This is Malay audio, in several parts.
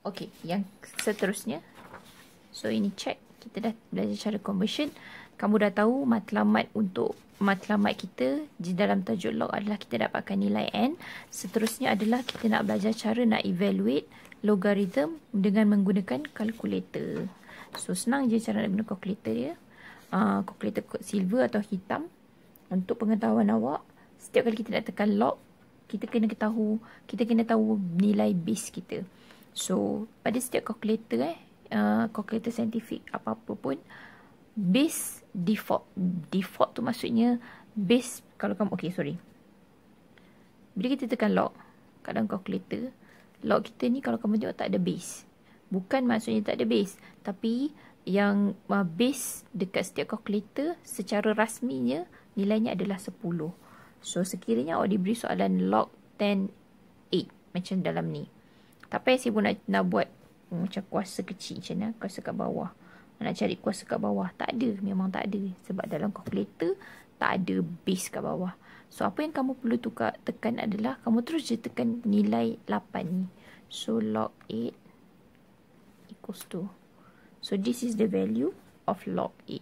Okey, yang seterusnya. So ini check. Kita dah belajar cara conversion. Kamu dah tahu matlamat untuk matlamat kita di dalam tajuk log adalah kita dapatkan nilai n. Seterusnya adalah kita nak belajar cara nak evaluate logarithm dengan menggunakan kalkulator. So senang je cara nak guna kalkulator dia. Kalkulator silver atau hitam. Untuk pengetahuan awak, setiap kali kita nak tekan log, kita kena tahu nilai base kita. So, pada setiap kalkulator kalkulator saintifik apa-apa pun, base default. Default tu maksudnya base kalau kamu bila kita tekan log kat dalam kalkulator, log kita ni kalau kamu tengok tak ada base. Bukan maksudnya tak ada base, tapi yang base dekat setiap kalkulator secara rasminya nilainya adalah 10. So, sekiranya awak diberi soalan log 10 8 macam dalam ni. Tak payah saya pun nak buat macam kuasa kecil macam mana, kuasa kat bawah. Nak cari kuasa kat bawah. Tak ada. Memang tak ada. Sebab dalam kalkulator tak ada base kat bawah. So, apa yang kamu perlu tekan adalah kamu terus je tekan nilai 8 ni. So, log 8 equals to. So, this is the value of log 8.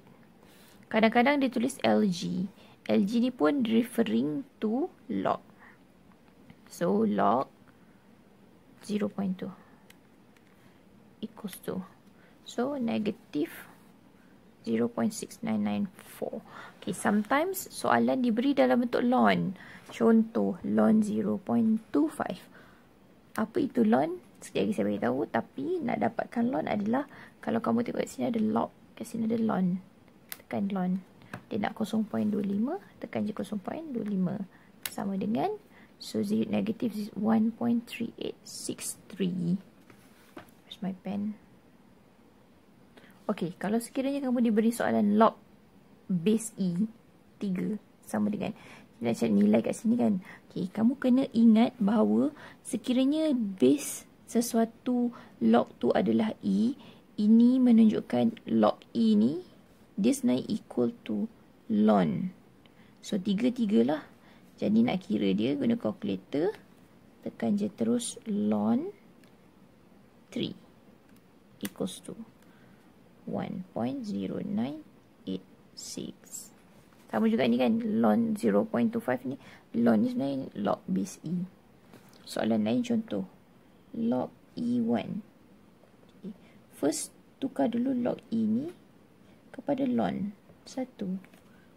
Kadang-kadang dia tulis LG. LG ni pun referring to log. So, log 0.2 equals to, so negative 0.6994. Okay, sometimes soalan diberi dalam bentuk ln. Contoh, ln 0.25. Apa itu ln? Sekejap lagi saya beritahu. Tapi nak dapatkan ln adalah, kalau kamu tengok kat sini ada log, kat sini ada ln. Tekan ln. Dia nak 0.25, tekan je 0.25. Sama dengan, so negative is 1.3863. Where's my pen? Okay, kalau sekiranya kamu diberi soalan log base E 3 sama dengan, kita nak cari nilai kat sini kan. Okay, kamu kena ingat bahawa sekiranya base sesuatu log tu adalah E, ini menunjukkan log E ni, dia sebenarnya equal to ln. So, 3 lah. Jadi nak kira dia guna kalkulator, tekan je terus ln 3 equals to 1.0986. Sama juga ni kan, ln 0.25 ni, ln ni sebenarnya log base E. Soalan lain contoh, log E1. Okay. First, tukar dulu log E ni kepada ln 1.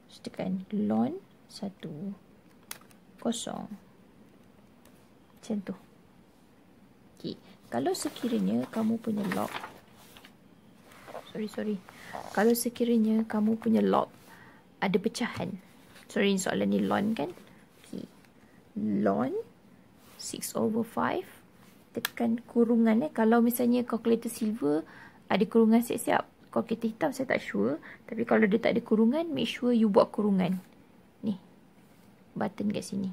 So, tekan ln 1 kosong. Macam tu. Okay. Kalau sekiranya kamu punya log, kalau sekiranya kamu punya log ada pecahan. Sorry, soalan ni ln kan? Okay. Ln 6/5, tekan kurungan. Kalau misalnya kalkulator silver ada kurungan siap-siap. Kalkulator hitam saya tak sure. Tapi kalau dia tak ada kurungan, make sure you buat kurungan. Ni. Button kat sini.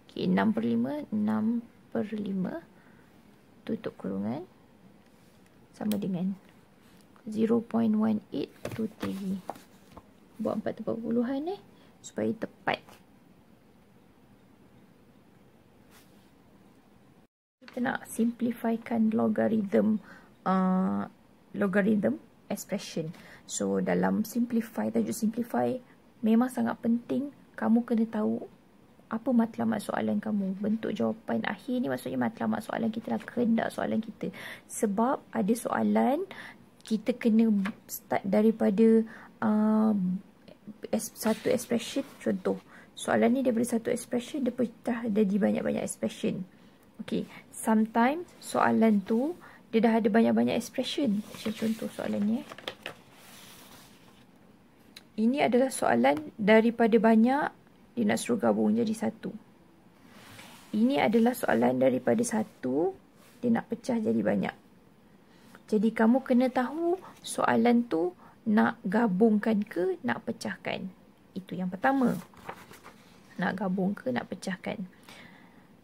Okay, 6/5. Tutup kurungan. Sama dengan 0.1823. Buat 4 tempat puluhan supaya tepat. Kita nak simplifykan logarithm expression. So, dalam tajuk simplify memang sangat penting kamu kena tahu apa matlamat soalan kamu. Bentuk jawapan akhir ni maksudnya matlamat soalan kita lah, kehendak soalan kita. Sebab ada soalan kita kena start daripada satu expression. Contoh, soalan ni daripada satu expression dia pecah jadi banyak-banyak expression. Okay, sometimes soalan tu dia dah ada banyak-banyak expression. Macam contoh soalan ni. Ini adalah soalan daripada banyak, dia nak suruh gabung jadi satu. Ini adalah soalan daripada satu, dia nak pecah jadi banyak. Jadi kamu kena tahu soalan tu nak gabungkan ke nak pecahkan. Itu yang pertama. Nak gabung ke nak pecahkan.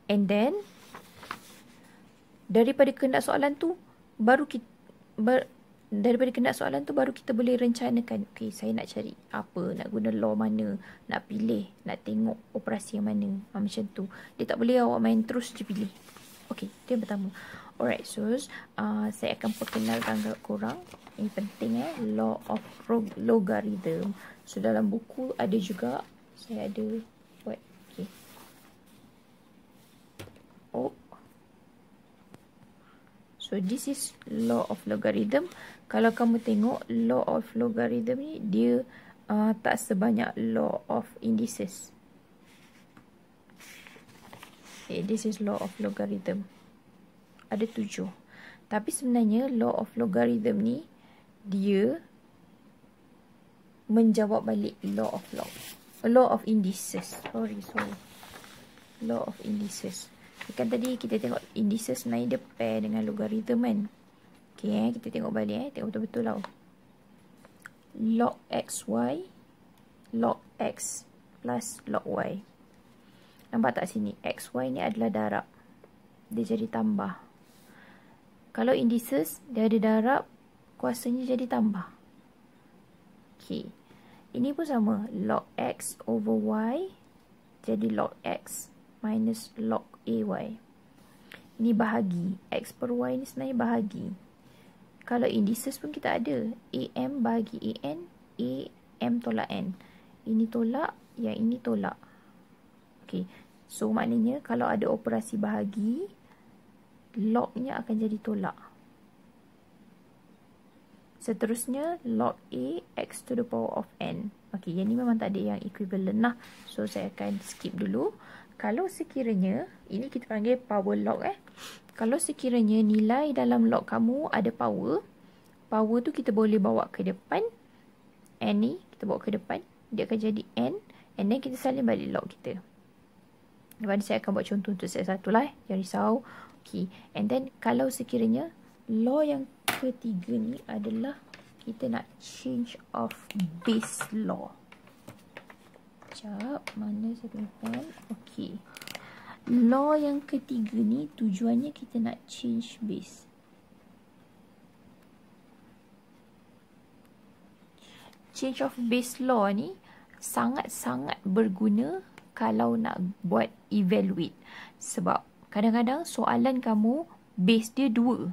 And then, daripada kehendak soalan tu, baru kita boleh rencanakan. Okay, saya nak cari apa, nak guna law mana, nak pilih, nak tengok operasi yang mana. Macam tu. Dia tak boleh awak main terus je pilih. Okay, itu yang pertama. Alright, so saya akan perkenalkan kepada korang. Ini penting law of logarithm. So dalam buku ada juga, saya ada buat. Okay. So this is law of logarithm. Kalau kamu tengok law of logarithm ni, dia tak sebanyak law of indices. Okay, this is law of logarithm. Ada 7. Tapi sebenarnya law of logarithm ni, dia menjawab balik law of indices. Sorry. Law of indices. Kan tadi kita tengok indices sebenarnya dia pair dengan logarithm kan. Okay, kita tengok balik tengok betul-betul lah. Log xy, log x plus log y. Nampak tak sini? Xy ni adalah darab. Dia jadi tambah. Kalau indices, dia ada darab, kuasanya jadi tambah. Okay. Ini pun sama. Log x over y jadi log x minus log ay. Ini bahagi. X per y ni sebenarnya bahagi. Kalau indices pun kita ada. Am bahagi an, am tolak n. Ini tolak, yang ini tolak. Okay. So maknanya kalau ada operasi bahagi, lognya akan jadi tolak. Seterusnya log a x to the power of n. Okey, yang ni memang tak ada yang equivalent lah. So saya akan skip dulu. Kalau sekiranya, ini kita panggil power log Kalau sekiranya nilai dalam log kamu ada power, power tu kita boleh bawa ke depan. N ni kita bawa ke depan, dia akan jadi n, and then kita salin balik log kita. Lepas ni saya akan buat contoh untuk set satu lah, jangan risau. Okay. And then kalau sekiranya law yang ketiga ni adalah kita nak change of base law. Sekejap, mana saya punya pen? Okay. Law yang ketiga ni tujuannya kita nak change base. Change of base law ni sangat-sangat berguna kalau nak buat evaluate. Sebab kadang-kadang soalan kamu base dia 2.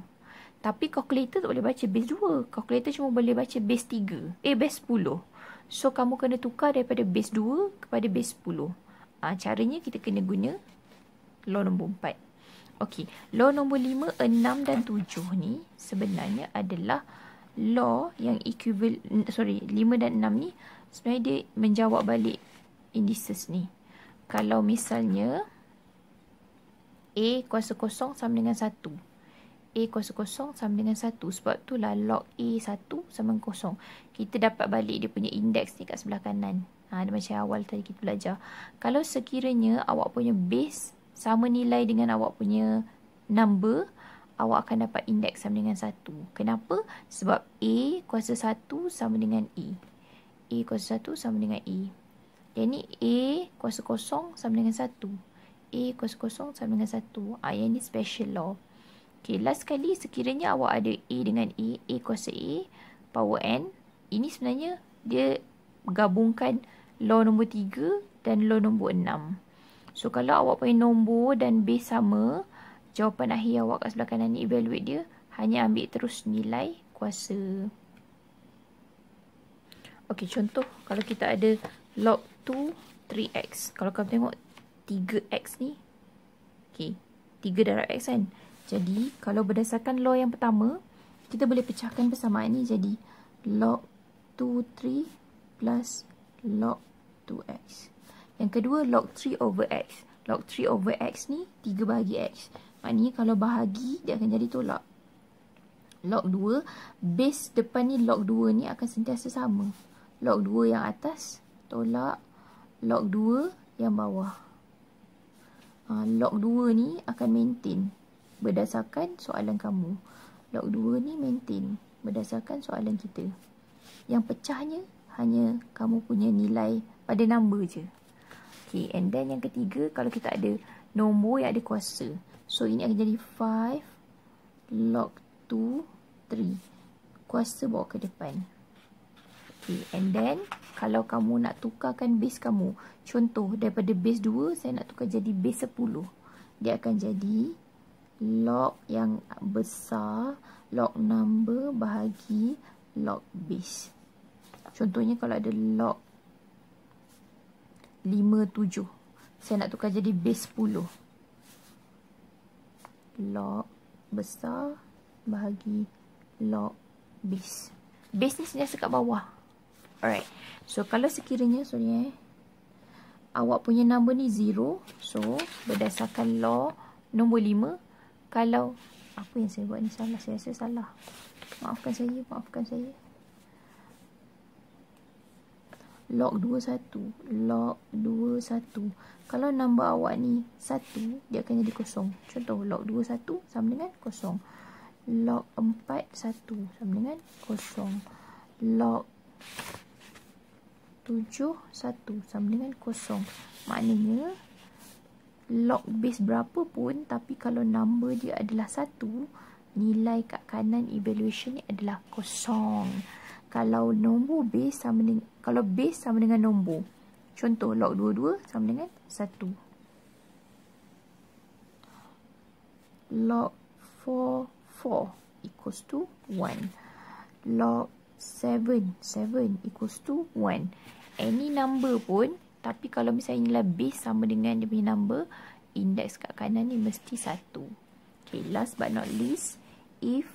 Tapi calculator tak boleh baca base 2. Calculator cuma boleh baca base 3. Base 10. So kamu kena tukar daripada base 2 kepada base 10. Caranya kita kena guna law nombor 4. Okey, law nombor 5, 6 dan 7 ni sebenarnya adalah law yang equivalent. 5 dan 6 ni sebenarnya dia menjawab balik indices ni. Kalau misalnya A kuasa kosong sama dengan 1. A kuasa kosong sama dengan 1. Sebab itulah log A 1 sama dengan kosong. Kita dapat balik dia punya indeks ni kat sebelah kanan. Dia macam awal tadi kita belajar. Kalau sekiranya awak punya base sama nilai dengan awak punya number, awak akan dapat indeks sama dengan 1. Kenapa? Sebab A kuasa 1 sama dengan E. A kuasa 1 sama dengan E. Yang ni A kuasa kosong sama dengan 1. A kuasa kosong sama dengan 1. Yang ni special law. Okay, last sekali sekiranya awak ada A dengan A kuasa A, power N. Ini sebenarnya dia gabungkan law nombor 3 dan law nombor 6. So, kalau awak punya nombor dan base sama, jawapan akhir awak kat sebelah kanan ni evaluate dia, hanya ambil terus nilai kuasa. Okay, contoh kalau kita ada log 2 3x. Kalau kamu tengok 3x ni, okay, 3 darab x kan. Jadi kalau berdasarkan law yang pertama, kita boleh pecahkan persamaan ni jadi log 2 3 plus log 2x. Yang kedua log 3 over x. Log 3 over x ni 3 bahagi x. Maknanya kalau bahagi dia akan jadi tolak. Log 2, base depan ni log 2 ni akan sentiasa sama. Log 2 yang atas tolak log 2 yang bawah. Log 2 ni akan maintain berdasarkan soalan kamu. Log 2 ni maintain berdasarkan soalan kita. Yang pecahnya hanya kamu punya nilai pada number je. Okay, and then yang ketiga, kalau kita ada nombor yang ada kuasa. So, ini akan jadi 5 log 2 3. Kuasa bawa ke depan. Okay, and then kalau kamu nak tukarkan base kamu, contoh daripada base 2 saya nak tukar jadi base 10, dia akan jadi log yang besar, log number bahagi log base. Contohnya kalau ada log 57, saya nak tukar jadi base 10. Log besar bahagi log base. Base ni sentiasa kat bawah. Alright. So, kalau sekiranya, awak punya number ni 0. So, berdasarkan law nombor 5, kalau, apa yang saya buat ni salah? Saya rasa salah. Maafkan saya. Log 21. Log 21. Kalau number awak ni 1, dia akan jadi kosong. Contoh, log 21 sama dengan kosong. Log 41 sama dengan kosong. Log 71 sama dengan kosong. Maknanya, log base berapa pun, tapi kalau number dia adalah 1, nilai kat kanan evaluation ni adalah kosong. Kalau nombor base sama dengan, kalau base sama dengan nombor, contoh log 22 sama dengan 1. Log 4 equals to 1. Log 7 equals to 1. Any number pun, tapi kalau misalnya nilai base sama dengan dia punya number, index kat kanan ni mesti 1. Okay, last but not least, if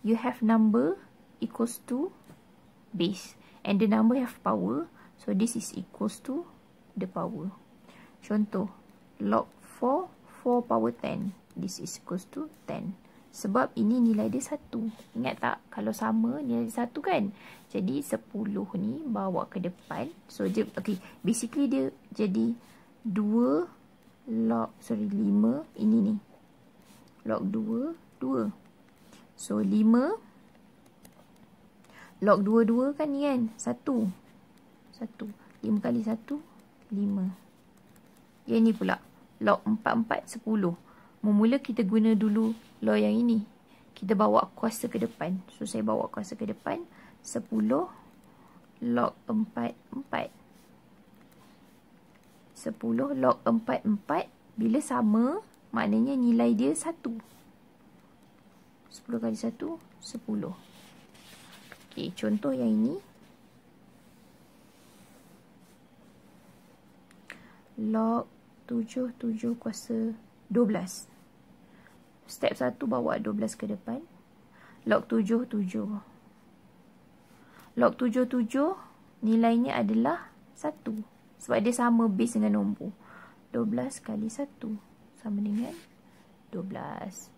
you have number equals to base and the number have power, so this is equals to the power. Contoh, log 4 power 10. This is equals to 10. Sebab ini nilai dia 1. Ingat tak? Kalau sama, nilai dia 1 kan? Jadi, 10 ni bawa ke depan. So, okay, basically dia jadi 2 log, 5. Ini ni. Log 2. So, 5. Log 2 kan ni kan? 1. 5 kali 1, 5. Yang ni pula. Log 4, 10. Mula kita guna dulu law yang ini. Kita bawa kuasa ke depan. So, saya bawa kuasa ke depan. 10 log 4. 10 log 4. Bila sama, maknanya nilai dia 1. 10 kali 1, 10. Okay, contoh yang ini. Log 7 kuasa 12. Step 1 bawa 12 ke depan. Log 7. Log 7 nilainya adalah 1. Sebab dia sama base dengan nombor. 12 kali 1 sama dengan 12.